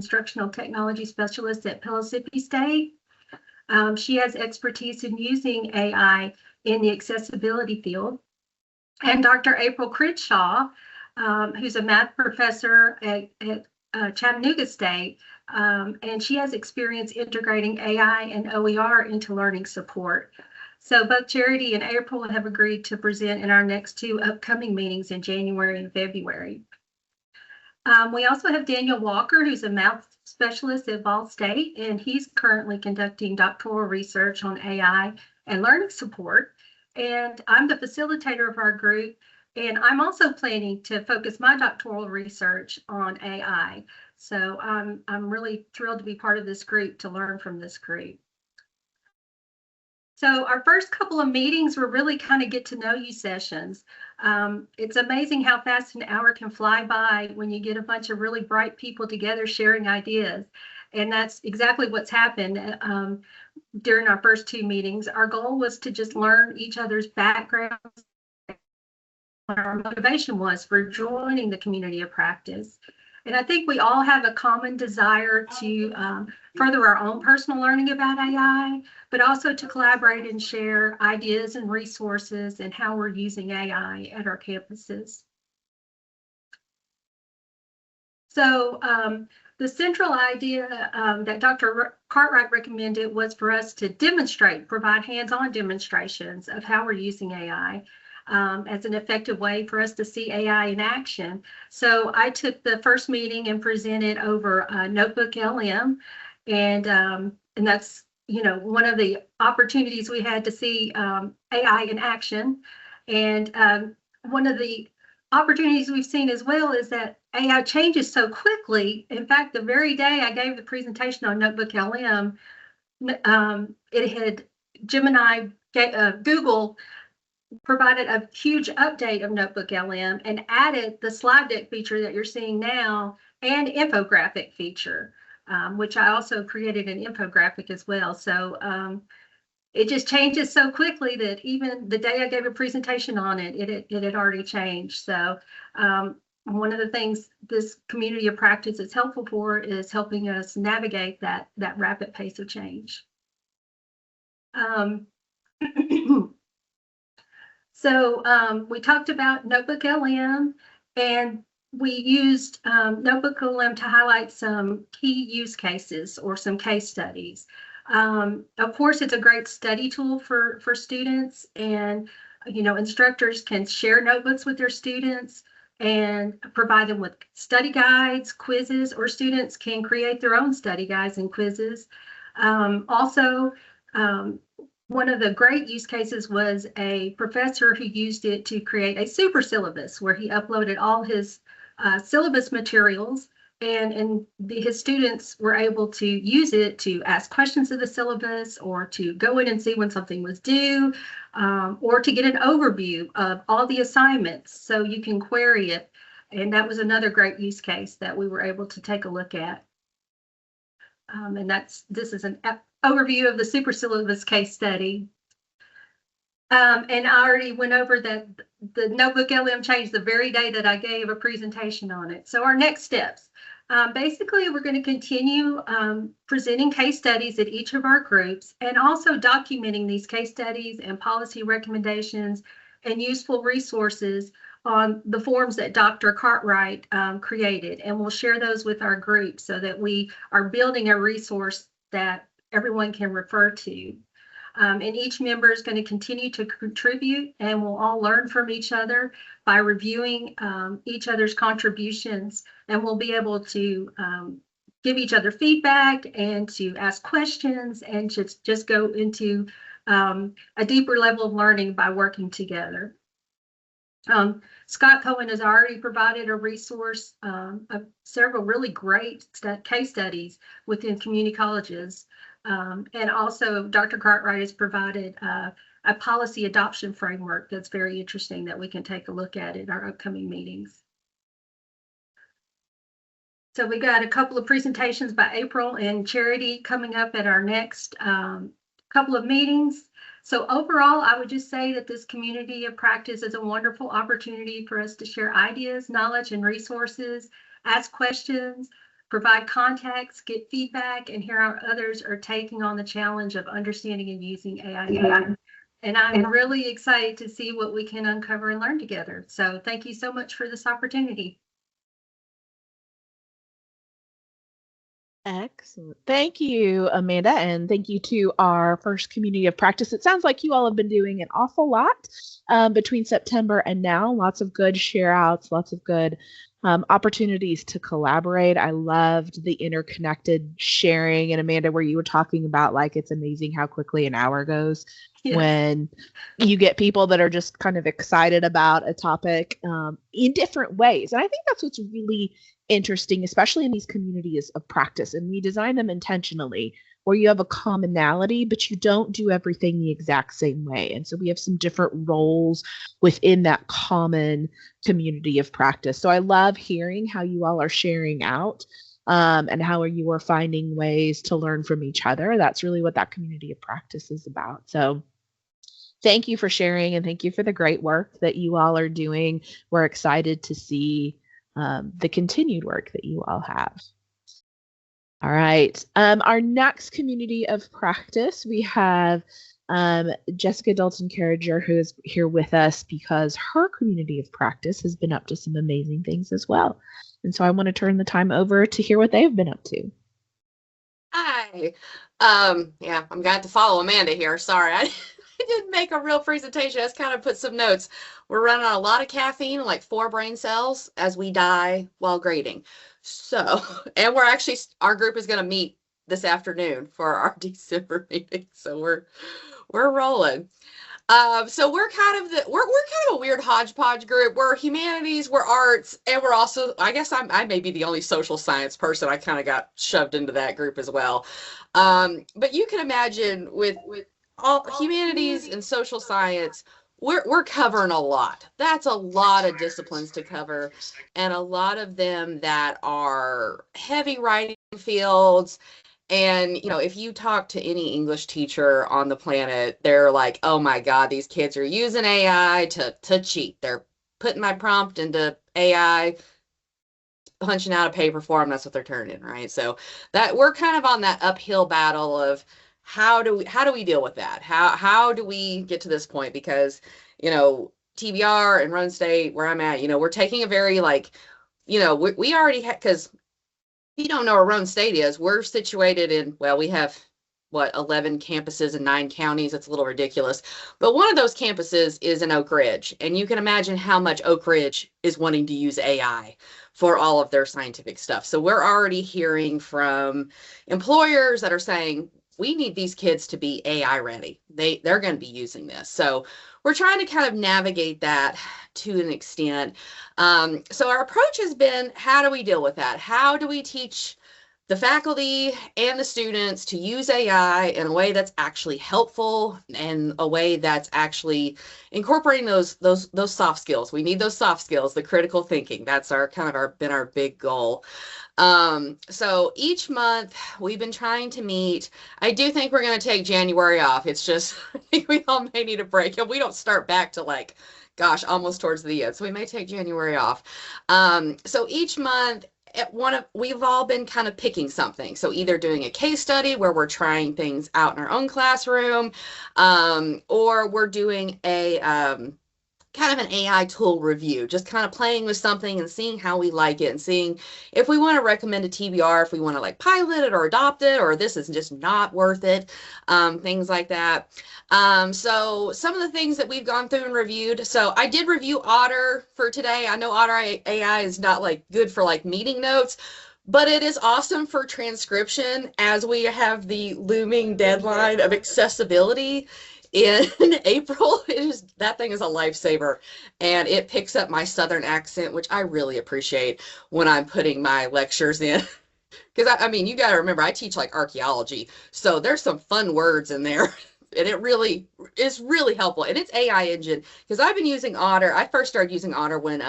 Instructional Technology Specialist at Perplexity State. She has expertise in using AI in the accessibility field. And Dr. April Crenshaw, who's a math professor at Chattanooga State, and she has experience integrating AI and OER into learning support. So both Charity and April have agreed to present in our next two upcoming meetings in January and February. We also have Daniel Walker, who's a math specialist at Ball State, and he's currently conducting doctoral research on AI and learning support. And I'm the facilitator of our group, and I'm also planning to focus my doctoral research on AI. So I'm really thrilled to be part of this group, to learn from this group. So our first couple of meetings were really kind of get to know you sessions. It's amazing how fast an hour can fly by when you get a bunch of really bright people together sharing ideas. And that's exactly what's happened during our first two meetings. Our goal was to just learn each other's backgrounds, what our motivation was for joining the community of practice. And I think we all have a common desire to further our own personal learning about AI, but also to collaborate and share ideas and resources and how we're using AI at our campuses. So the central idea that Dr. Cartwright recommended was for us to demonstrate, provide hands-on demonstrations of how we're using AI. As an effective way for us to see AI in action. So I took the first meeting and presented over NotebookLM, and that's one of the opportunities we had to see AI in action. And one of the opportunities we've seen as well is that AI changes so quickly. In fact, the very day I gave the presentation on NotebookLM, it had Gemini, Google provided a huge update of NotebookLM and added the slide deck feature that you're seeing now and infographic feature, which I also created an infographic as well. So it just changes so quickly that even the day I gave a presentation on it, it had already changed. So one of the things this community of practice is helpful for is helping us navigate that rapid pace of change. So we talked about NotebookLM, and we used NotebookLM to highlight some key use cases or some case studies. Of course, it's a great study tool for students, and instructors can share notebooks with their students and provide them with study guides, quizzes, or students can create their own study guides and quizzes. One of the great use cases was a professor who used it to create a super syllabus where he uploaded all his syllabus materials, and his students were able to use it to ask questions of the syllabus, or to go in and see when something was due, or to get an overview of all the assignments so you can query it. And that was another great use case that we were able to take a look at. And this is an overview of the super syllabus case study. And I already went over that the NotebookLM changed the very day that I gave a presentation on it. So our next steps. Basically, we're going to continue presenting case studies at each of our groups, and also documenting these case studies and policy recommendations and useful resources on the forms that Dr. Cartwright created. And we'll share those with our group so that we are building a resource that everyone can refer to. And each member is going to continue to contribute, and we'll all learn from each other by reviewing each other's contributions, and we'll be able to give each other feedback and to ask questions and just go into a deeper level of learning by working together. Scott Cohen has already provided a resource of several really great case studies within community colleges. And also Dr. Cartwright has provided a policy adoption framework that's very interesting that we can take a look at in our upcoming meetings. So we got a couple of presentations by April and Charity coming up at our next couple of meetings. So overall, I would just say that this community of practice is a wonderful opportunity for us to share ideas, knowledge, and resources, ask questions, provide context, get feedback, and hear how others are taking on the challenge of understanding and using AI. And I'm really excited to see what we can uncover and learn together. So thank you so much for this opportunity. Excellent. Thank you, Amanda, and thank you to our first community of practice. It sounds like you all have been doing an awful lot between September and now. Lots of good share outs, lots of good opportunities to collaborate. I loved the interconnected sharing. And Amanda, where you were talking about like it's amazing how quickly an hour goes when you get people that are just kind of excited about a topic in different ways. And I think that's what's really interesting, especially in these communities of practice. And we design them intentionally where you have a commonality, but you don't do everything the exact same way. And so we have some different roles within that common community of practice. So I love hearing how you all are sharing out and how you are finding ways to learn from each other. That's really what that community of practice is about. So thank you for sharing, and thank you for the great work that you all are doing. We're excited to see the continued work that you all have. All right. Our next community of practice, we have Jessica Dalton-Carriger, who is here with us because her community of practice has been up to some amazing things as well. And so I want to turn the time over to hear what they've been up to. Hi. Yeah, I'm glad to follow Amanda here. Sorry, I didn't make a real presentation. I just kind of put some notes. We're running on a lot of caffeine, like 4 brain cells as we die while grading. So, and we're actually, our group is going to meet this afternoon for our December meeting. So we're rolling. So we're kind of a weird hodgepodge group. We're humanities, we're arts, and we're also, I guess I may be the only social science person. I kind of got shoved into that group as well. But you can imagine with all humanities and social science, we're covering a lot. That's a lot of disciplines to cover, and a lot of them that are heavy writing fields. And, you know, if you talk to any English teacher on the planet, they're like, oh my God, these kids are using AI to cheat. They're putting my prompt into AI, punching out a paper for them. That's what they're turning, right? So that we're kind of on that uphill battle of how do we deal with that? How do we get to this point? Because, you know, TBR and Rhone State, where I'm at, you know, we're taking a very like, you know, we already had, because if you don't know where Rhone State is, we're situated in, well, we have, what, 11 campuses in 9 counties. It's a little ridiculous. But one of those campuses is in Oak Ridge. And you can imagine how much Oak Ridge is wanting to use AI for all of their scientific stuff. So we're already hearing from employers that are saying, we need these kids to be AI ready. They're going to be using this. So we're trying to kind of navigate that to an extent. So our approach has been, how do we deal with that? How do we teach the faculty and the students to use AI in a way that's actually helpful and a way that's actually incorporating those soft skills? We need those soft skills, the critical thinking. That's been our big goal. So each month we've been trying to meet. I do think we're going to take January off. It's just, I think we all may need a break, and we don't start back to like, gosh, almost towards the end. So we may take January off. So each month we've all been kind of picking something. So either doing a case study where we're trying things out in our own classroom, or we're doing a, kind of an AI tool review, just kind of playing with something and seeing how we like it and seeing if we want to recommend a TBR, if we want to like pilot it or adopt it, or this is just not worth it, things like that. So some of the things that we've gone through and reviewed. So I did review Otter for today. I know Otter AI is not like good for like meeting notes, but it is awesome for transcription as we have the looming deadline of accessibility in April. That thing is a lifesaver, and it picks up my Southern accent, which I really appreciate when I'm putting my lectures in. Because I mean, you got to remember, I teach like archaeology, so there's some fun words in there, and it really is really helpful. And it's AI engine, because I've been using Otter. I first started using Otter when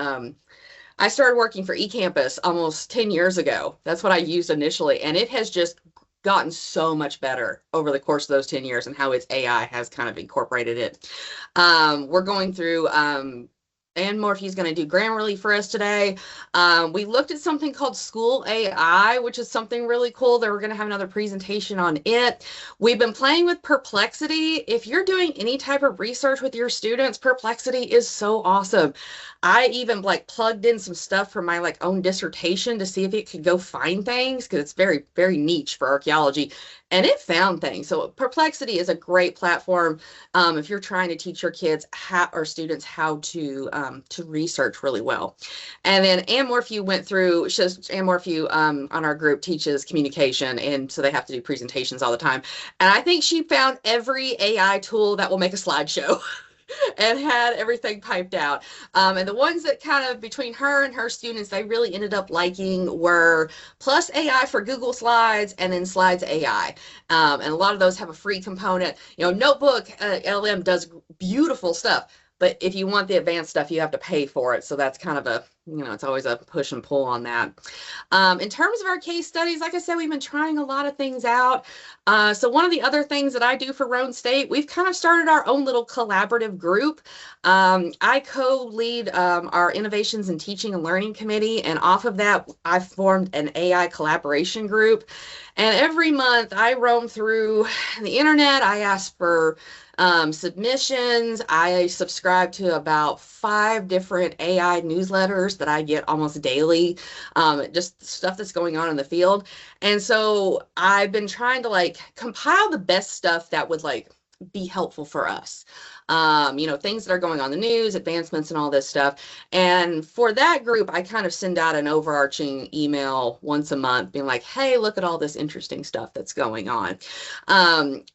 I started working for eCampus almost 10 years ago. That's what I used initially, and it has just gotten so much better over the course of those 10 years and how its AI has kind of incorporated it. We're going through Ann Morphy's going to do Grammarly for us today. We looked at something called School AI, which is something really cool. We're going to have another presentation on it. We've been playing with Perplexity. If you're doing any type of research with your students, Perplexity is so awesome. I even like plugged in some stuff for my like own dissertation to see if it could go find things, because it's very, very niche for archaeology, and it found things. So Perplexity is a great platform if you're trying to teach your kids or students how to research really well. And then Ann Morphew went through, Ann Morphew on our group teaches communication, and so they have to do presentations all the time. And I think she found every AI tool that will make a slideshow. And had everything piped out. And the ones that kind of between her and her students, they really ended up liking were Plus AI for Google Slides and then Slides AI. And a lot of those have a free component. You know, NotebookLM does beautiful stuff, but if you want the advanced stuff, you have to pay for it. So that's kind of a, you know, it's always a push and pull on that. In terms of our case studies, like I said, we've been trying a lot of things out. So one of the other things that I do for Roane State, we've kind of started our own little collaborative group. I co-lead our Innovations in Teaching and Learning Committee, and off of that, I've formed an AI collaboration group. And every month I roam through the internet, I ask for submissions. I subscribe to about 5 different AI newsletters that I get almost daily, just stuff that's going on in the field. And so I've been trying to like compile the best stuff that would like be helpful for us. You know, things that are going on in the news, advancements and all this stuff. And for that group, I kind of send out an overarching email once a month being like, hey, look at all this interesting stuff that's going on.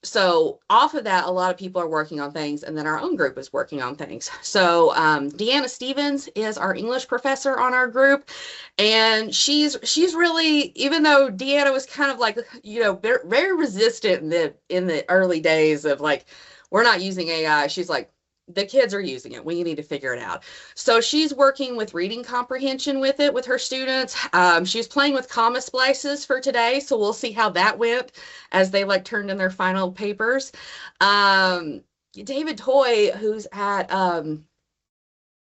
So off of that, a lot of people are working on things, and then our own group is working on things. So Deanna Stevens is our English professor on our group, and she's really, even though Deanna was kind of like, you know, very resistant in the early days of like, we're not using AI. She's like, the kids are using it. We need to figure it out. So she's working with reading comprehension with it with her students. She's playing with comma splices for today. So we'll see how that went as they like turned in their final papers. David Toy, who's at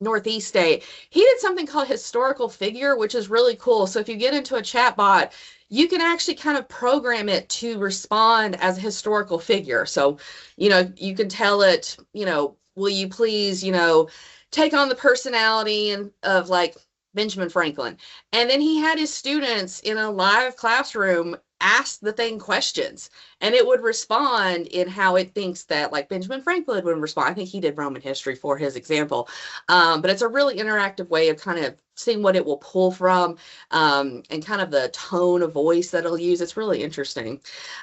Northeast State, he did something called historical figure, which is really cool. So if you get into a chat bot, you can actually kind of program it to respond as a historical figure. So, you know, you can tell it, you know, will you please, you know, take on the personality of like Benjamin Franklin. And then he had his students in a live classroom ask the thing questions, and it would respond in how it thinks that like Benjamin Franklin would respond. I think he did Roman history for his example. But it's a really interactive way of kind of seeing what it will pull from, and kind of the tone of voice that it'll use. It's really interesting.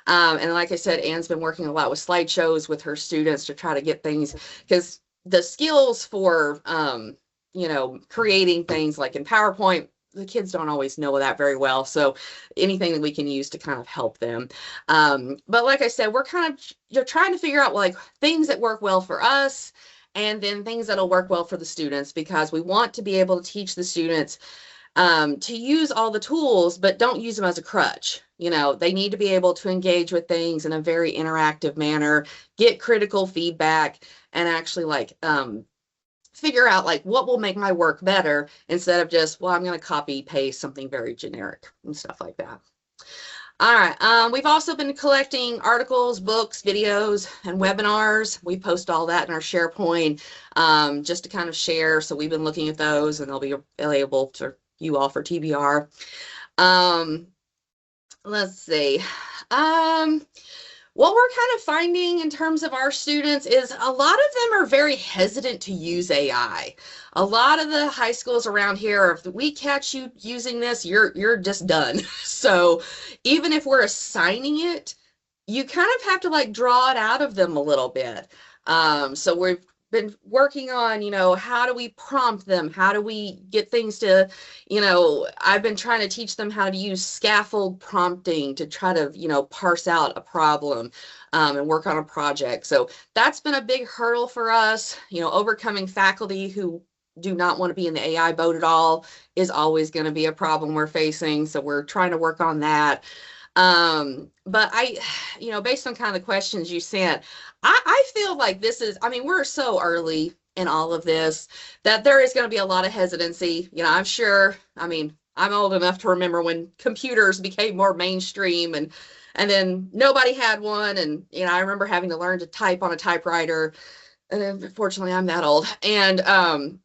And like I said, Anne's been working a lot with slideshows with her students to try to get things, because the skills for, you know, creating things like in PowerPoint, the kids don't always know that very well. So anything that we can use to kind of help them. But like I said, we're kind of trying to figure out like things that work well for us, and then things that'll work well for the students, because we want to be able to teach the students to use all the tools, but don't use them as a crutch. You know, they need to be able to engage with things in a very interactive manner, get critical feedback, and actually like figure out like what will make my work better, instead of just, well, I'm going to copy paste something very generic and stuff like that. All right. We've also been collecting articles, books, videos, and webinars. We post all that in our SharePoint just to kind of share. So we've been looking at those, and they'll be available to you all for TBR. Let's see. What we're kind of finding in terms of our students is a lot of them are very hesitant to use AI. A lot of the high schools around here, if we catch you using this, you're just done. So even if we're assigning it, you kind of have to like draw it out of them a little bit. So we've been working on, you know, how do we prompt them? How do we get things to, you know, I've been trying to teach them how to use scaffold prompting to try to, you know, parse out a problem and work on a project. So that's been a big hurdle for us. You know, overcoming faculty who do not want to be in the AI boat at all is always going to be a problem we're facing. So we're trying to work on that. But you know, based on kind of the questions you sent, I feel like this is, I mean, we're so early in all of this, that there is going to be a lot of hesitancy. You know, I'm sure, I mean, I'm old enough to remember when computers became more mainstream and then nobody had one. And, you know, I remember having to learn to type on a typewriter. And unfortunately, I'm that old. And,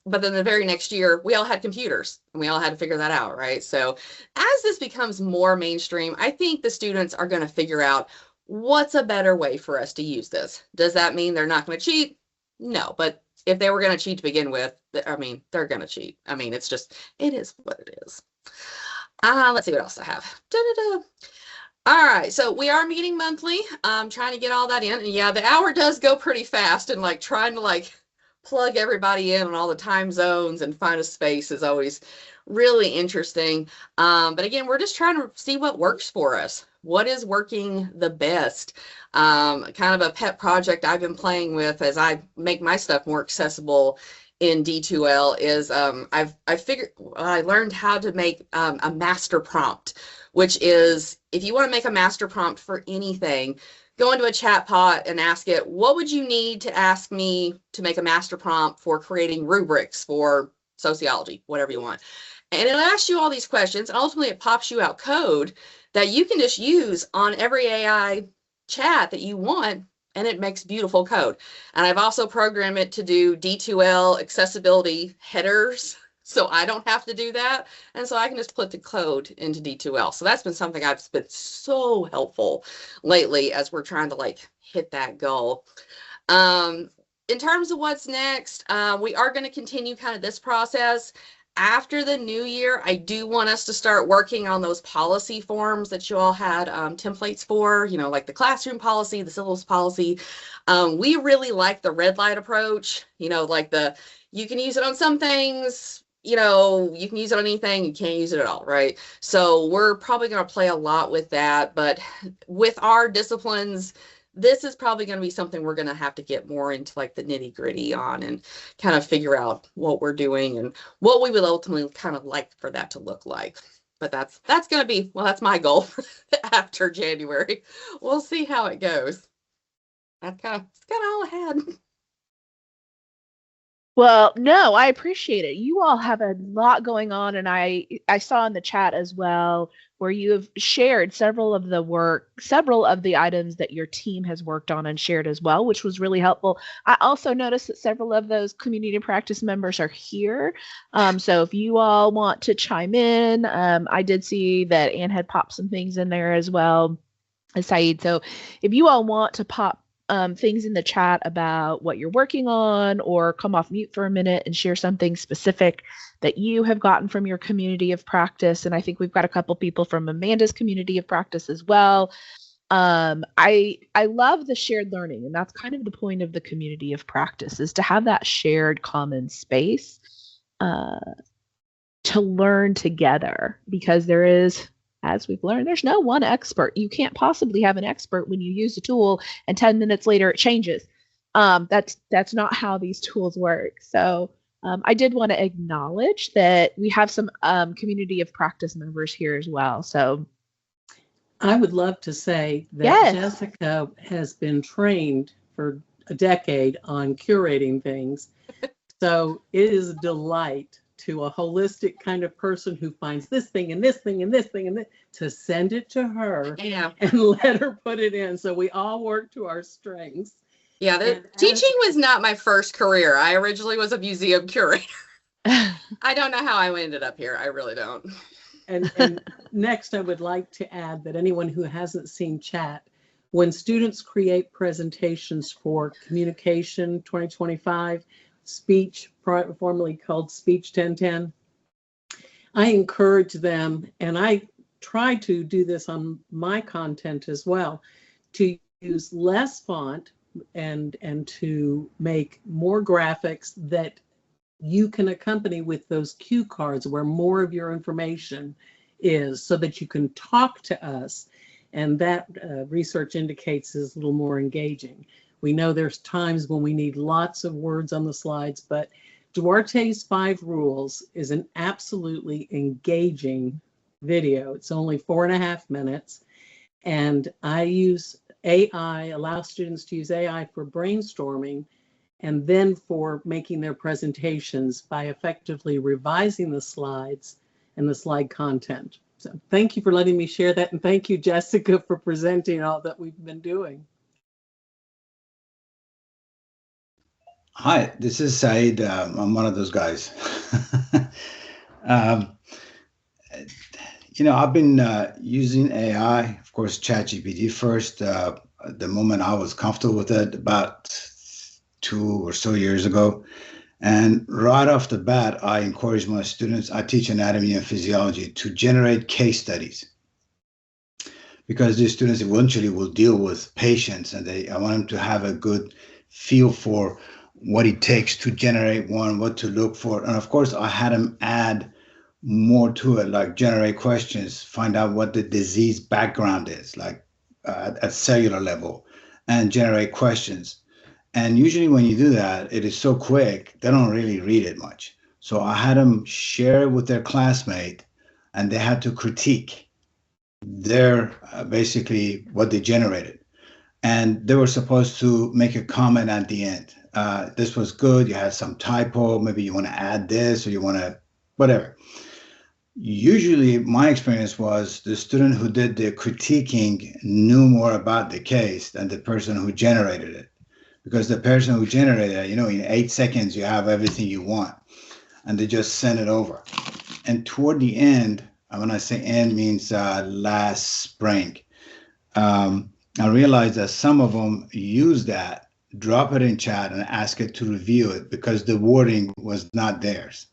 but then the very next year, we all had computers and we all had to figure that out, right? So as this becomes more mainstream, I think the students are going to figure out what's a better way for us to use this. Does that mean they're not going to cheat? No, but if they were going to cheat to begin with, I mean, they're going to cheat. I mean, it's just, it is what it is. Let's see what else I have. Da-da-da. All right, so we are meeting monthly. I'm trying to get all that in. And yeah, the hour does go pretty fast, and like trying to like plug everybody in on all the time zones and find a space is always really interesting. But again, we're just trying to see what works for us. What is working the best? Kind of a pet project I've been playing with as I make my stuff more accessible in D2L is I learned how to make a master prompt, which is if you want to make a master prompt for anything, go into a chat pot and ask it, what would you need to ask me to make a master prompt for creating rubrics for sociology, whatever you want. And it'll ask you all these questions, and ultimately it pops you out code that you can just use on every AI chat that you want, and it makes beautiful code. And I've also programmed it to do D2L accessibility headers, so I don't have to do that. And so I can just put the code into D2L. So that's been something that's been so helpful lately as we're trying to like hit that goal. In terms of what's next, we are going to continue kind of this process. After the new year, I do want us to start working on those policy forms that you all had templates for, you know, like the classroom policy, the syllabus policy. We really like the red light approach, you know, like you can use it on some things, you know, you can use it on anything, you can't use it at all, right? So we're probably going to play a lot with that, but with our disciplines, this is probably going to be something we're going to have to get more into like the nitty gritty on and kind of figure out what we're doing and what we would ultimately kind of like for that to look like. But that's going to be, well, that's my goal for after January. We'll see how it goes. That's kind of all I had. Well, no, I appreciate it. You all have a lot going on, and I saw in the chat as well where you have shared several of the items that your team has worked on and shared as well, which was really helpful. I also noticed that several of those community practice members are here. So if you all want to chime in, I did see that Anne had popped some things in there as well, Saeed. So if you all want to pop things in the chat about what you're working on, or come off mute for a minute and share something specific that you have gotten from your community of practice. And I think we've got a couple people from Amanda's community of practice as well. I love the shared learning, and that's kind of the point of the community of practice, is to have that shared common space to learn together, because there is, as we've learned, there's no one expert. You can't possibly have an expert when you use a tool and 10 minutes later it changes. That's not how these tools work. So I did want to acknowledge that we have some community of practice members here as well. So I would love to say that yes. Jessica has been trained for a decade on curating things. So it is a delight to a holistic kind of person who finds this thing and this thing and this thing and this, to send it to her and let her put it in. So we all work to our strengths. Yeah, teaching was not my first career. I originally was a museum curator. I don't know how I ended up here. I really don't. And next, I would like to add that anyone who hasn't seen chat, when students create presentations for Communication 2025, speech, formerly called Speech 1010, I encourage them, and I try to do this on my content as well, to use less font and to make more graphics that you can accompany with those cue cards where more of your information is, so that you can talk to us. And that research indicates is a little more engaging. We know there's times when we need lots of words on the slides, but Duarte's 5 Rules is an absolutely engaging video. It's only 4.5 minutes. And I use AI, allow students to use AI for brainstorming. and then for making their presentations by effectively revising the slides and the slide content. So thank you for letting me share that, and thank you, Jessica, for presenting all that we've been doing. Hi, this is Said. I'm one of those guys. um, I've been using AI, of course, ChatGPT first. The moment I was comfortable with it, about 2 or so years ago. And right off the bat, I encourage my students, I teach anatomy and physiology, to generate case studies. Because these students eventually will deal with patients, and I want them to have a good feel for what it takes to generate one, what to look for. And of course, I had them add more to it, like generate questions, find out what the disease background is, like at cellular level, and generate questions. And usually when you do that, it is so quick, they don't really read it much. So I had them share it with their classmate, and they had to critique their basically what they generated. And they were supposed to make a comment at the end. This was good, you had some typo, maybe you want to add this, or you want to, whatever. Usually my experience was the student who did the critiquing knew more about the case than the person who generated it. Because the person who generated it, in 8 seconds, you have everything you want, and they just send it over. And toward the end, and when I say end means last spring, I realized that some of them use that, drop it in chat, and ask it to review it because the wording was not theirs.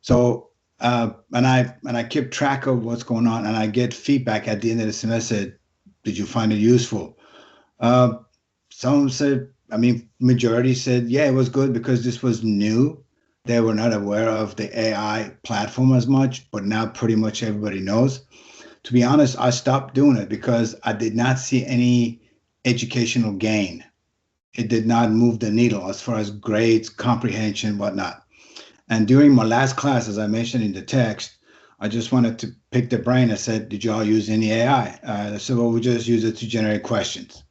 So, and I keep track of what's going on, and I get feedback at the end of the semester. Did you find it useful? Some said, majority said, yeah, it was good because this was new. They were not aware of the AI platform as much, but now pretty much everybody knows. To be honest, I stopped doing it because I did not see any educational gain. It did not move the needle as far as grades, comprehension, whatnot. And during my last class, as I mentioned in the text, I just wanted to pick the brain. I said, did y'all use any AI? I said, well, we just use it to generate questions.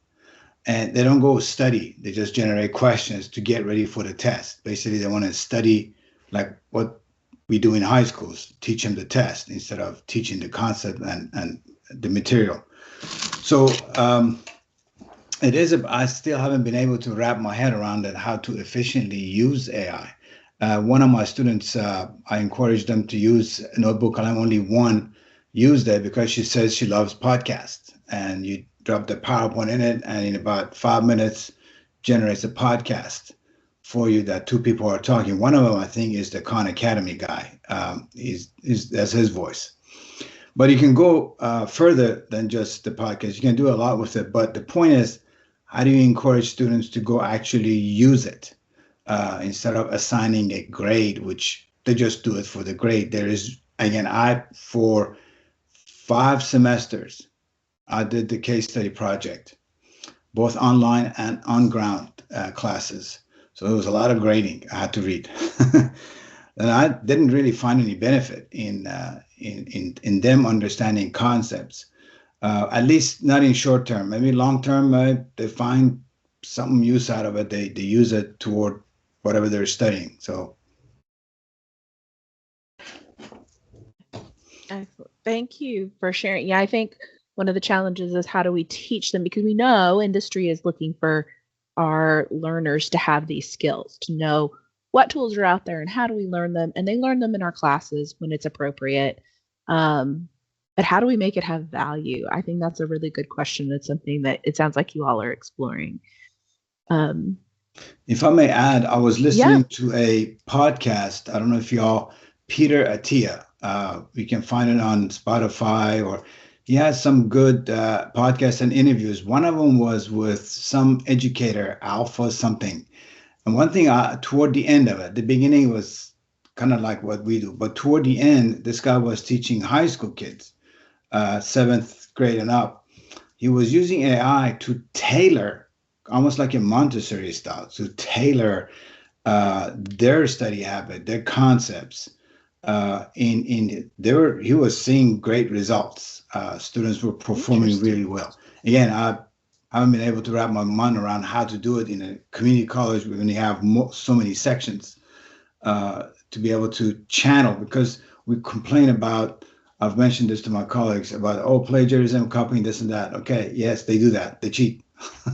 And they don't go study. They just generate questions to get ready for the test. Basically, they want to study like what we do in high schools, teach them the test instead of teaching the concept and the material. So I still haven't been able to wrap my head around it, how to efficiently use AI. One of my students, I encouraged them to use NotebookLM. Only one used it because she says she loves podcasts. And you drop the PowerPoint in it, and in about 5 minutes, generates a podcast for you that 2 people are talking. One of them, I think, is the Khan Academy guy. That's his voice. But you can go further than just the podcast. You can do a lot with it. But the point is, how do you encourage students to go actually use it instead of assigning a grade, which they just do it for the grade? There is, again, for 5 semesters, I did the case study project, both online and on-ground classes. So there was a lot of grading I had to read. And I didn't really find any benefit in them understanding concepts, at least not in short term. Maybe long term, they find some use out of it. They use it toward whatever they're studying. So. Excellent. Thank you for sharing. Yeah, I think one of the challenges is how do we teach them? Because we know industry is looking for our learners to have these skills, to know what tools are out there and how do we learn them. And they learn them in our classes when it's appropriate. But how do we make it have value? I think that's a really good question. It's something that it sounds like you all are exploring. If I may add, I was listening to a podcast. I don't know if y'all, Peter Attia, you can find it on Spotify, or he has some good podcasts and interviews. One of them was with some educator, Alpha something. And one thing toward the end of it, the beginning was kind of like what we do, but toward the end, this guy was teaching high school kids, 7th grade and up. He was using AI to tailor, almost like a Montessori style, to tailor their study habit, their concepts. He was seeing great results. Students were performing really well. Again, haven't been able to wrap my mind around how to do it in a community college when you have so many sections to be able to channel, because we complain about, I've mentioned this to my colleagues about, oh, plagiarism, copying this and that. Okay, yes, they do that. They cheat.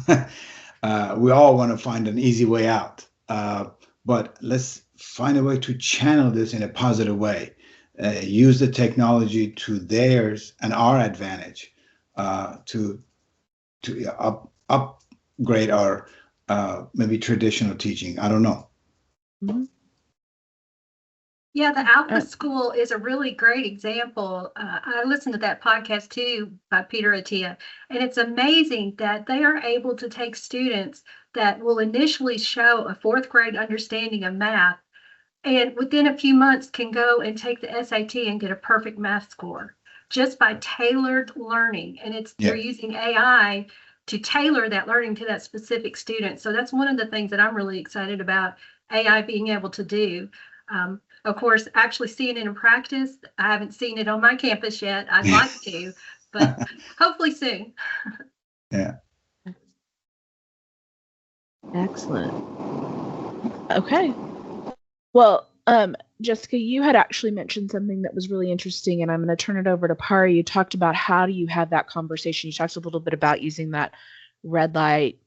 We all want to find an easy way out. But let's find a way to channel this in a positive way. Use the technology to theirs and our advantage to upgrade our maybe traditional teaching. I don't know. Mhm. Yeah, the Alpha School is a really great example. I listened to that podcast too by Peter Attia, and it's amazing that they are able to take students that will initially show a fourth grade understanding of math, and within a few months can go and take the SAT and get a perfect math score just by tailored learning. And they're using AI to tailor that learning to that specific student. So that's one of the things that I'm really excited about AI being able to do. Of course, actually seeing it in practice, I haven't seen it on my campus yet. I'd like to, but hopefully soon. Yeah. Excellent. Okay. Well, Jessica, you had actually mentioned something that was really interesting, and I'm going to turn it over to Pari. You talked about how do you have that conversation. You talked a little bit about using that red light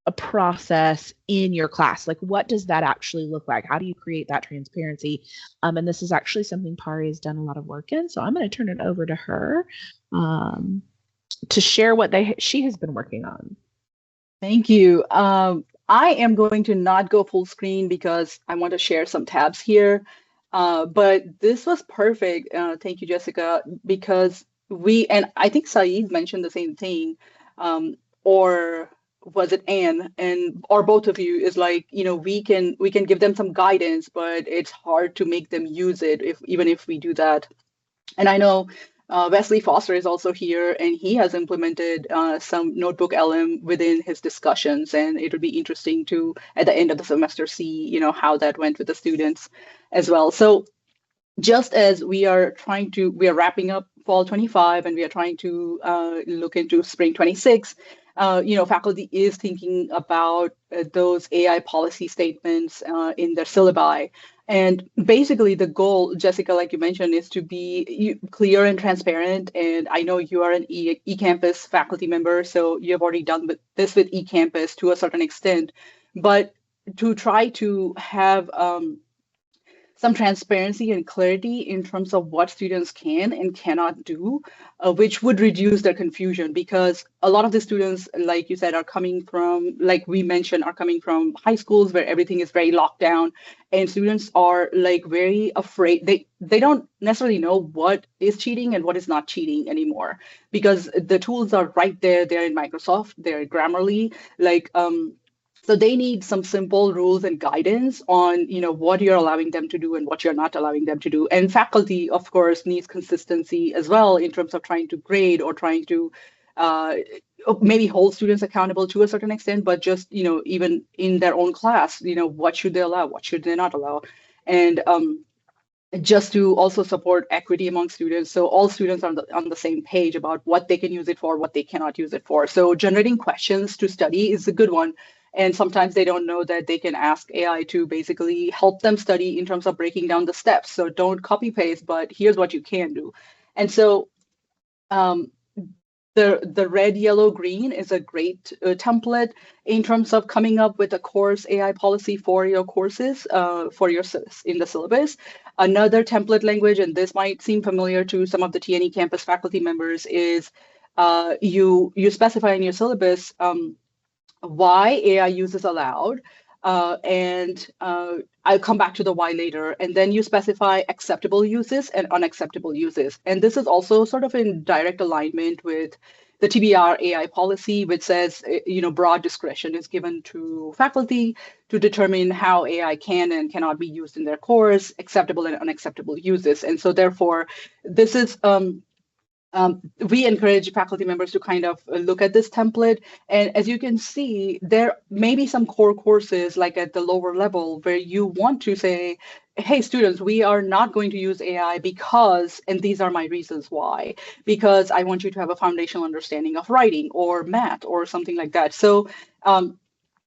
a process in your class. Like, what does that actually look like? How do you create that transparency? And this is actually something Pari has done a lot of work in. So I'm going to turn it over to her to share what she has been working on. Thank you. I am going to not go full screen because I want to share some tabs here. But this was perfect. Thank you, Jessica, because and I think Saeed mentioned the same thing, or was it Anne, or both of you, is like, we can give them some guidance, but it's hard to make them use it even if we do that. And I know Wesley Foster is also here, and he has implemented some NotebookLM within his discussions, and it would be interesting to, at the end of the semester, see how that went with the students as well. So just as we are wrapping up fall 25 and we are trying to look into spring 26, faculty is thinking about those AI policy statements in their syllabi. And basically the goal, Jessica, like you mentioned, is to be clear and transparent. And I know you are an eCampus faculty member, so you have already done this with eCampus to a certain extent. But to try to have some transparency and clarity in terms of what students can and cannot do, which would reduce their confusion, because a lot of the students, like you said, are coming from, like we mentioned, are coming from high schools where everything is very locked down, and students are like very afraid. They don't necessarily know what is cheating and what is not cheating anymore, because the tools are right there. They're in Microsoft, they're in Grammarly, so they need some simple rules and guidance on, what you're allowing them to do and what you're not allowing them to do. And faculty, of course, needs consistency as well in terms of trying to grade or trying to maybe hold students accountable to a certain extent, but just, even in their own class, what should they allow, what should they not allow? And just to also support equity among students, so all students are on the same page about what they can use it for, what they cannot use it for. So generating questions to study is a good one. And sometimes they don't know that they can ask AI to basically help them study in terms of breaking down the steps. So don't copy paste, but here's what you can do. And so the red, yellow, green is a great template in terms of coming up with a course AI policy for your courses in the syllabus. Another template language, and this might seem familiar to some of the TNE campus faculty members, is you specify in your syllabus why AI use is allowed, and I'll come back to the why later. And then you specify acceptable uses and unacceptable uses. And this is also sort of in direct alignment with the TBR AI policy, which says, broad discretion is given to faculty to determine how AI can and cannot be used in their course, acceptable and unacceptable uses. And so therefore, this is we encourage faculty members to kind of look at this template. And as you can see, there may be some core courses like at the lower level where you want to say, hey, students, we are not going to use AI because, and these are my reasons why, because I want you to have a foundational understanding of writing or math or something like that. So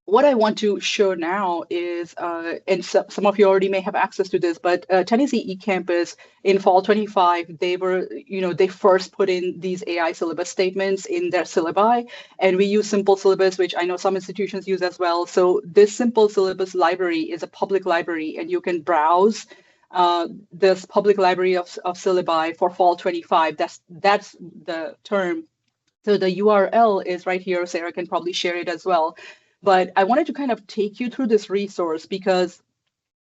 what I want to show now is, and some of you already may have access to this, but Tennessee eCampus in fall 25, they first put in these AI syllabus statements in their syllabi, and we use simple syllabus, which I know some institutions use as well. So this simple syllabus library is a public library, and you can browse this public library of syllabi for fall 25. That's the term. So the URL is right here. Sarah can probably share it as well. But I wanted to kind of take you through this resource because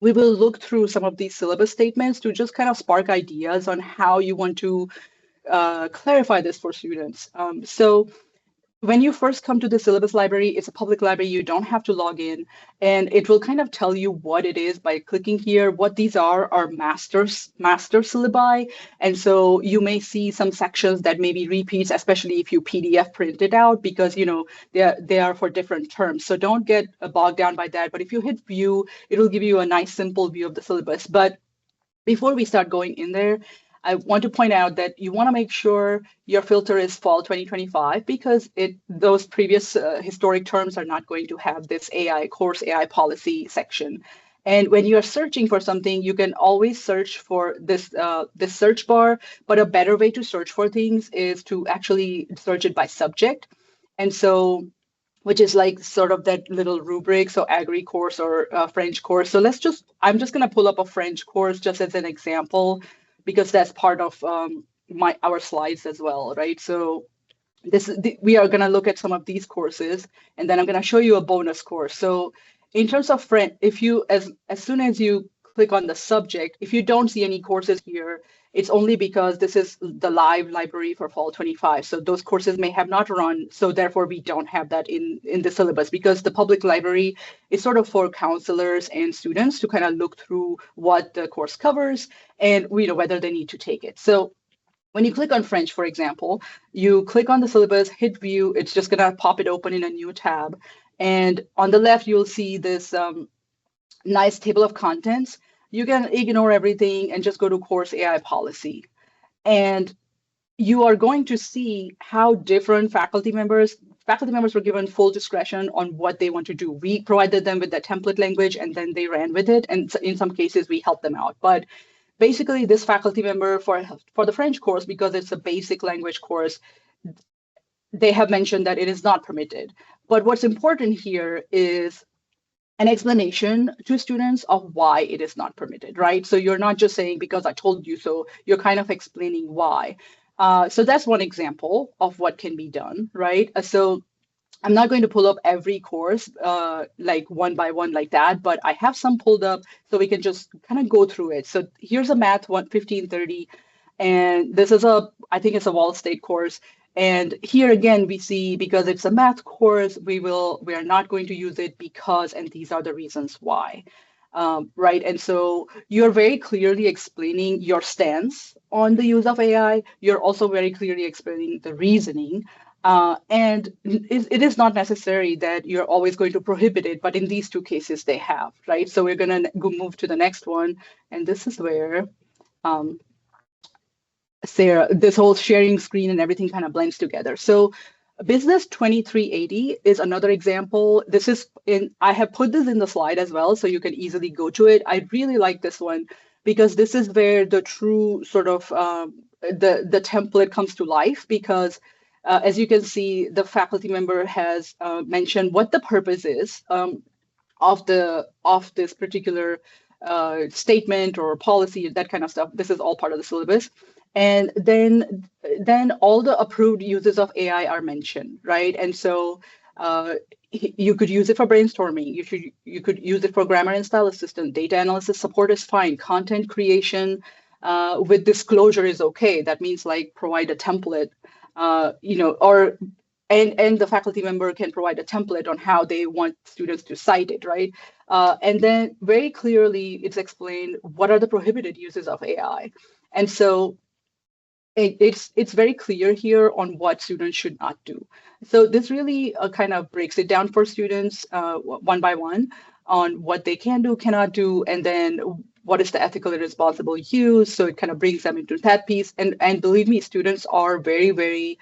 we will look through some of these syllabus statements to just kind of spark ideas on how you want to clarify this for students. So when you first come to the syllabus library, it's a public library. You don't have to log in, and it will kind of tell you what it is by clicking here. What these are master syllabi, and so you may see some sections that maybe repeats, especially if you PDF print it out, because they are for different terms. So don't get bogged down by that. But if you hit view, it'll give you a nice simple view of the syllabus. But before we start going in there, I want to point out that you want to make sure your filter is fall 2025 because those previous historic terms are not going to have this course AI policy section. And when you're searching for something, you can always search for this search bar, but a better way to search for things is to actually search it by subject. And so, which is like sort of that little rubric, so agri course or French course. So I'm just going to pull up a French course just as an example, because that's part of our slides as well, right? So we are going to look at some of these courses, and then I'm going to show you a bonus course. So in terms of French, if you as soon as you click on the subject, if you don't see any courses here, it's only because this is the live library for fall 25. So those courses may have not run. So therefore, we don't have that in the syllabus, because the public library is sort of for counselors and students to kind of look through what the course covers and whether they need to take it. So when you click on French, for example, you click on the syllabus, hit view, it's just going to pop it open in a new tab. And on the left, you'll see this nice table of contents. You can ignore everything and just go to course AI policy. And you are going to see how different faculty members were given full discretion on what they want to do. We provided them with the template language and then they ran with it. And in some cases, we helped them out. But basically, this faculty member for the French course, because it's a basic language course, they have mentioned that it is not permitted. But what's important here is an explanation to students of why it is not permitted, right? So you're not just saying, because I told you so, you're kind of explaining why. So that's one example of what can be done, right? So I'm not going to pull up every course like one by one like that, but I have some pulled up so we can just kind of go through it. So here's a math 1530, and this is I think it's a Wall State course. And here again, we see, because it's a math course, we are not going to use it because, and these are the reasons why, right? And so you're very clearly explaining your stance on the use of AI. You're also very clearly explaining the reasoning. And it is not necessary that you're always going to prohibit it, but in these two cases, they have, right? So we're going to move to the next one. And this is where Sarah, this whole sharing screen and everything kind of blends together. So Business 2380 is another example. I have put this in the slide as well, so you can easily go to it. I really like this one because this is where the true sort of the template comes to life, because as you can see, the faculty member has mentioned what the purpose is of this particular statement or policy, that kind of stuff. This is all part of the syllabus. And then all the approved uses of AI are mentioned, right? And so you could use it for brainstorming. You could use it for grammar and style assistant. Data analysis support is fine. Content creation with disclosure is okay. That means like provide a template, and the faculty member can provide a template on how they want students to cite it, right? And then very clearly it's explained what are the prohibited uses of AI. And so it's very clear here on what students should not do. So this really kind of breaks it down for students one by one. on what they can do, cannot do, and then what is the ethical and responsible use. So it kind of brings them into that piece. And believe me, students are very, very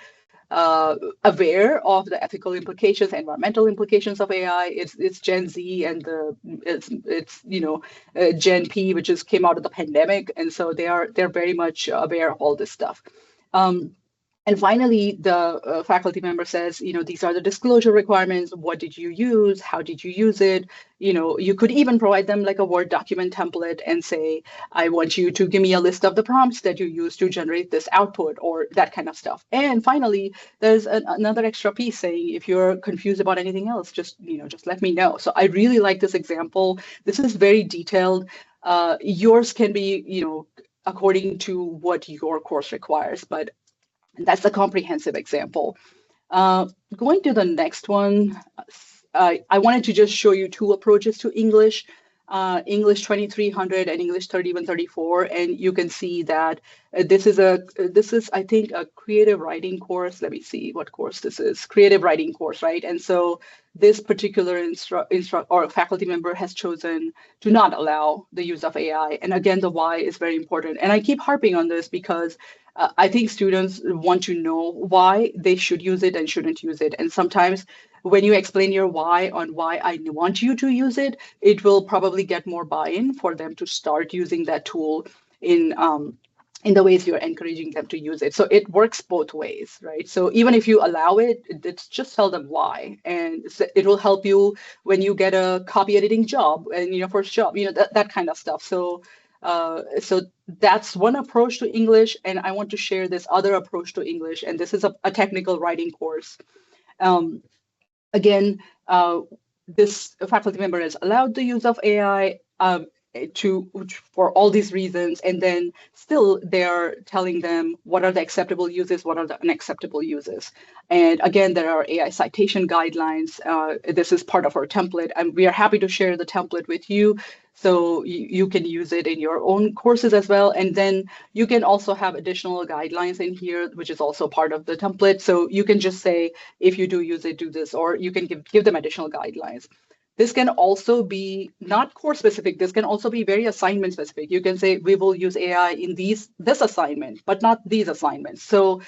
aware of the ethical implications, environmental implications of AI. It's Gen Z and it's Gen P, which just came out of the pandemic, and so they're very much aware of all this stuff. And finally, the faculty member says, these are the disclosure requirements. What did you use? How did you use it? You could even provide them like a Word document template and say, I want you to give me a list of the prompts that you use to generate this output, or that kind of stuff. And finally, there's another extra piece saying, if you're confused about anything else, just let me know. So I really like this example. This is very detailed. Yours can be, according to what your course requires, but that's a comprehensive example. Going to the next one, I wanted to just show you two approaches to English, English 2300 and English 3134, and you can see that this is I think a creative writing course. Let me see what course this is. Creative writing course, right? And so this particular or faculty member has chosen to not allow the use of AI. And again, the why is very important. And I keep harping on this because I think students want to know why they should use it and shouldn't use it. And sometimes when you explain your why on why I want you to use it, it will probably get more buy-in for them to start using that tool in the ways you're encouraging them to use it. So it works both ways, right? So even if you allow it, it's just tell them why. And it will help you when you get a copy editing job and first job, that kind of stuff. So that's one approach to English, and I want to share this other approach to English, and this is a technical writing course. Again, this faculty member is allowed the use of AI for all these reasons, and then still they're telling them what are the acceptable uses, what are the unacceptable uses. And again, there are AI citation guidelines. This is part of our template, and we are happy to share the template with you, so you can use it in your own courses as well. And then you can also have additional guidelines in here, which is also part of the template. So you can just say, if you do use it, do this, or you can give them additional guidelines. This can also be not course specific. This can also be very assignment specific. You can say, we will use AI in this assignment, but not these assignments. So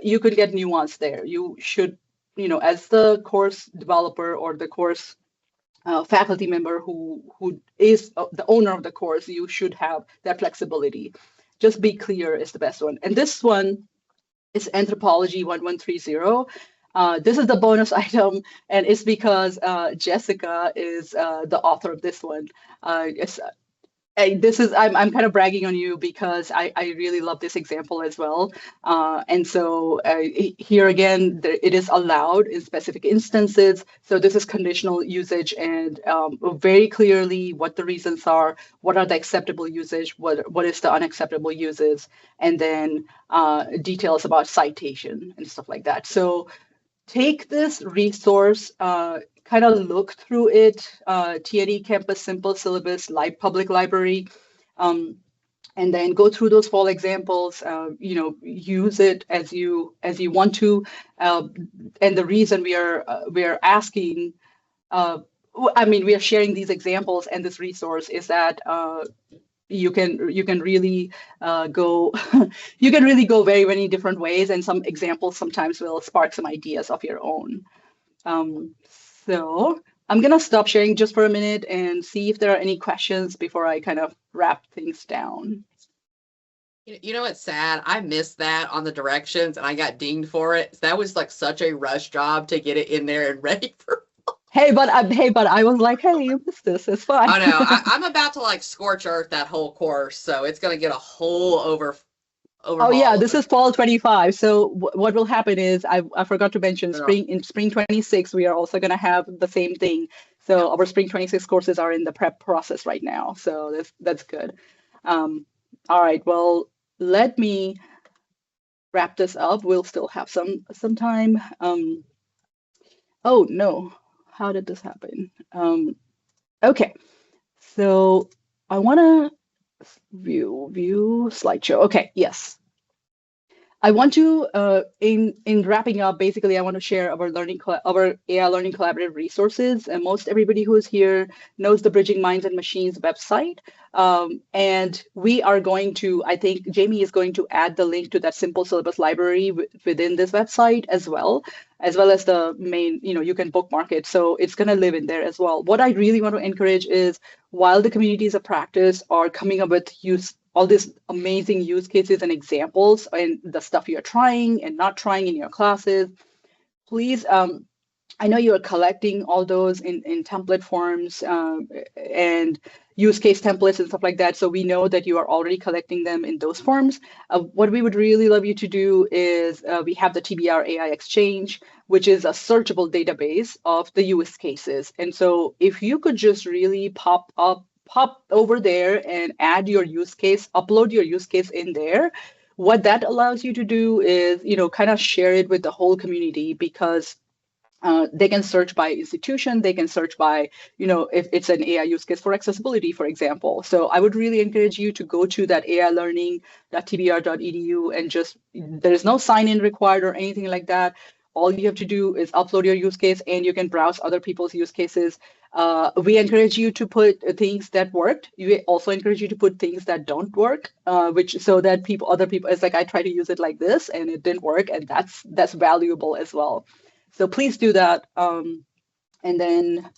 you could get nuance there. You should, as the course developer or the course faculty member who is the owner of the course, you should have that flexibility. Just be clear is the best one. And this one is Anthropology 1130. This is the bonus item, and it's because Jessica is the author of this one. I'm kind of bragging on you because I really love this example as well. And so here again, it is allowed in specific instances. So this is conditional usage, and very clearly what the reasons are, what are the acceptable usage, what is the unacceptable uses, and then details about citation and stuff like that. So take this resource, kind of look through it, TNE Campus Simple Syllabus Public Library, and then go through those fall examples, use it as you want to. And the reason we are asking, we are sharing these examples and this resource is that you can really go you can really go very many different ways, and some examples sometimes will spark some ideas of your own. So I'm gonna stop sharing just for a minute and see if there are any questions before I kind of wrap things down. You know what's sad? I missed that on the directions and I got dinged for it. That was like such a rush job to get it in there and ready for. Hey, but I was like, hey, you missed this. It's fine. I know. I'm about to like scorch earth that whole course, so it's gonna get a whole overhaul. Oh yeah, this is fall 25. So what will happen is I forgot to mention spring 26 we are also gonna have the same thing. So our spring 26 courses are in the prep process right now. So that's good. All right. Well, let me wrap this up. We'll still have some time. Oh no. How did this happen? Okay, so I want to view slideshow. Okay, yes. I want to, in wrapping up, basically, I want to share our our AI learning collaborative resources. And most everybody who is here knows the Bridging Minds and Machines website. And we are going to, I think Jamie is going to add the link to that simple syllabus library within this website as well as the main, you can bookmark it. So it's going to live in there as well. What I really want to encourage is, while the communities of practice are coming up with all these amazing use cases and examples and the stuff you're trying and not trying in your classes, please, I know you are collecting all those in template forms and use case templates and stuff like that. So we know that you are already collecting them in those forms. What we would really love you to do is we have the TBR AI Exchange, which is a searchable database of the use cases. And so if you could just really pop over there and add your use case, upload your use case in there, what that allows you to do is, kind of share it with the whole community, because they can search by institution, they can search by, if it's an AI use case for accessibility, for example. So I would really encourage you to go to that ailearning.tbr.edu and there is no sign-in required or anything like that. All you have to do is upload your use case, and you can browse other people's use cases. We encourage you to put things that worked. We also encourage you to put things that don't work, so that other people, it's like, I try to use it like this and it didn't work, and that's valuable as well. So please do that. And then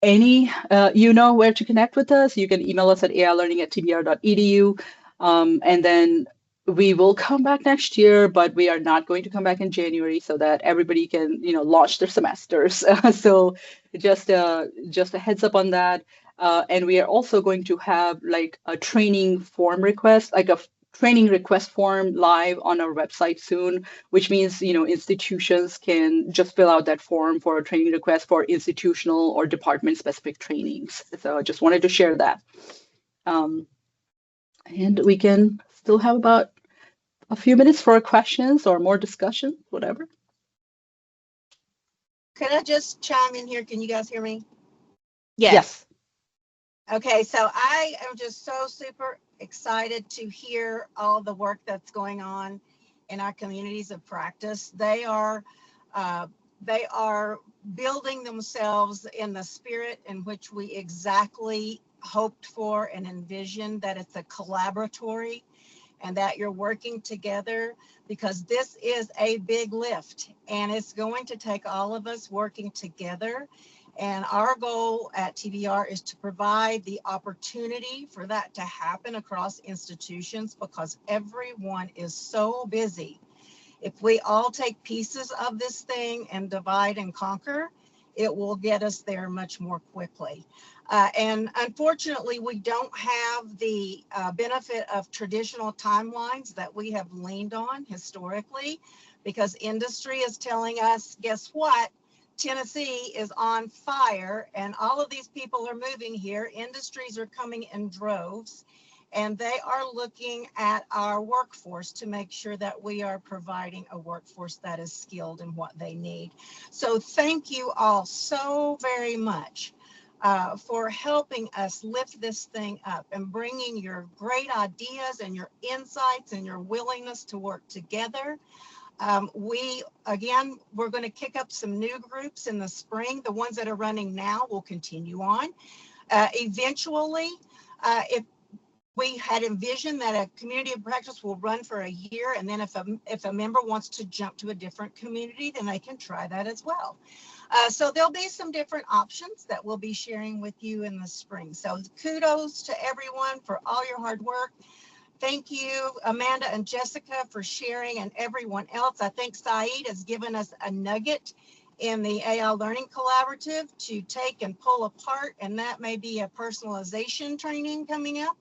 you know where to connect with us. You can email us at ailearning@tbr.edu. And then we will come back next year, but we are not going to come back in January, so that everybody can, launch their semesters. So just a heads up on that. And we are also going to have like a training form request, like a training request form live on our website soon, which means, institutions can just fill out that form for a training request for institutional or department specific trainings. So I just wanted to share that. And we can still have about a few minutes for questions or more discussion, whatever. Can I just chime in here? Can you guys hear me? Yes. Okay, so I am just so super excited to hear all the work that's going on in our communities of practice. They are building themselves in the spirit in which we exactly hoped for and envisioned, that it's a collaboratory and that you're working together, because this is a big lift and it's going to take all of us working together. And our goal at TBR is to provide the opportunity for that to happen across institutions, because everyone is so busy. If we all take pieces of this thing and divide and conquer, it will get us there much more quickly. And unfortunately, we don't have the benefit of traditional timelines that we have leaned on historically, because industry is telling us, guess what? Tennessee is on fire and all of these people are moving here. Industries are coming in droves, and they are looking at our workforce to make sure that we are providing a workforce that is skilled in what they need. So thank you all so very much for helping us lift this thing up and bringing your great ideas and your insights and your willingness to work together. We're going to kick up some new groups in the spring. The ones that are running now will continue on. Eventually, if we had envisioned that a community of practice will run for a year, and then if a member wants to jump to a different community, then they can try that as well. So there'll be some different options that we'll be sharing with you in the spring. So kudos to everyone for all your hard work. Thank you, Amanda and Jessica, for sharing, and everyone else. I think Saeed has given us a nugget in the AI Learning Collaborative to take and pull apart, and that may be a personalization training coming up.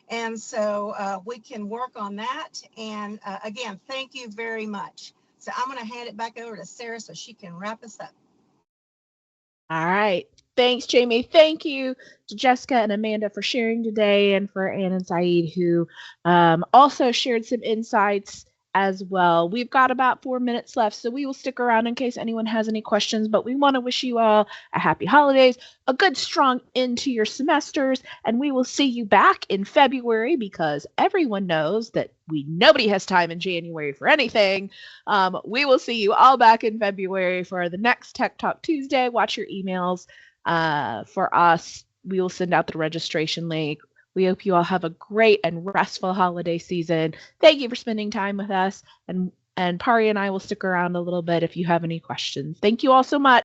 And so we can work on that. And again, thank you very much. So I'm going to hand it back over to Sarah so she can wrap us up. All right. Thanks, Jamie. Thank you to Jessica and Amanda for sharing today, and for Ann and Saeed, who also shared some insights as well. We've got about 4 minutes left, so we will stick around in case anyone has any questions, but we want to wish you all a happy holidays, a good strong end to your semesters, and we will see you back in February because everyone knows that nobody has time in January for anything. We will see you all back in February for the next Tech Talk Tuesday. Watch your emails. For us, we will send out the registration link. We hope you all have a great and restful holiday season. Thank you for spending time with us. And Pari and I will stick around a little bit if you have any questions. Thank you all so much.